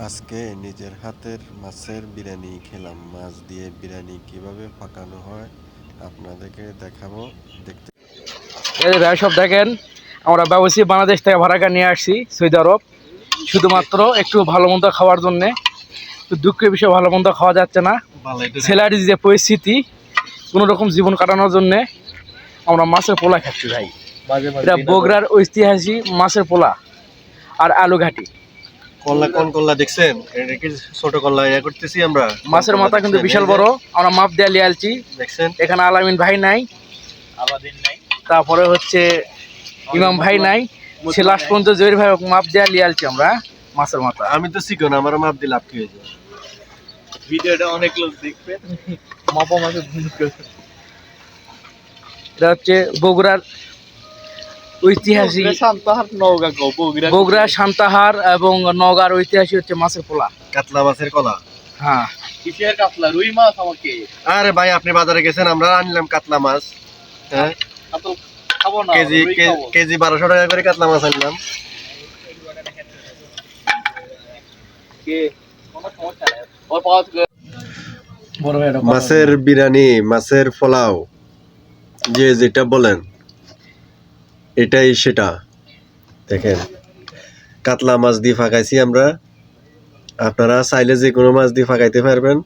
আজকে নিজের হাতের মাছের বিরিয়ানি খেলাম। মাছ দিয়ে বিরিয়ানি কিভাবে পাকানো হয় আপনাদেরকে দেখাবো। দেখতে এই ভাই সব দেখেন, আমরা ব্যবসায়ী বাংলাদেশ থেকে ভাড়া করে নিয়ে আসছি সৌদি আরব, শুধুমাত্র একটু ভালো মন্দ খাওয়ার জন্যে। তো দুঃখের বিষয়, ভালো মন্দ খাওয়া যাচ্ছে না। স্যালারি যে পরিস্থিতি, কোনো রকম জীবন কাটানোর জন্যে আমরা মাছের পোলা খাচ্ছি ভাই। এটা বগুড়ার ঐতিহাসিক মাছের পোলা আর আলু ঘাটি। কল্লা কোন কল্লা দেখছেন? এটা কি ছোট কল্লা ইয়া করতেছি আমরা। মাছের মাথা কিন্তু বিশাল বড়, আমরা মাপ দিয়ে লিয়ে আলছি। দেখছেন এখানে আলামিন ভাই নাই, তারপরে হচ্ছে ইমাম ভাই নাই, সে লাস্ট পর্যন্ত জহির ভাই মাপ দেওয়া লিয়ে আলছি আমরা মাছের মাথা। আমি তো শিখুন, আমার মাপ দিলে লাভ কি হয়ে যায়? ভিডিওটা অনেক লোক দেখবে। মাপা মাছের এটা হচ্ছে বগুড়ার ঐতিহাসিক, বগুড়া সান্তাহার এবং নওগাঁর ঐতিহাসিক হচ্ছে মাছের পোলা, কাতলা মাছের কলা। হ্যাঁ। কিসের কাতলা? রুই মাছ আমাকে। আরে ভাই, আপনি বাজারে গেছেন, আমরা আনলাম কাতলা মাছ। হ্যাঁ, কাতল খাবো না, কেজি রুই খাবো। কেজি 1200 টাকা করে কাতলা মাছ আনলাম। কে কোনো সমস্যা নাই, ওর পাওয়া বড় ভাই এটা মাছের বিরিয়ানি, মাছের পোলাও, যে যেটা বলেন এটাই সেটা। দেখেন, কাতলা মাছ দিয়ে ফাঁকাইছি আমরা। আপনারা চাইলে যে কোনো মাছ দিয়ে ফাঁকাইতে পারবেন।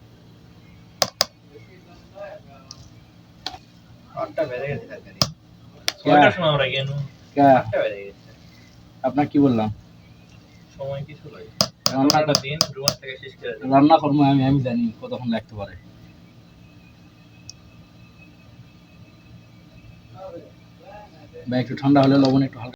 আপনার কি বললাম, সময় কিছু লাগে। রান্নাটা দিন রুমার থেকে শেষ করে দিই। রান্না কর্ম আমি জানি কতক্ষণ লাগতে পারে। বা একটু ঠান্ডা হলে লবণ একটু হালকা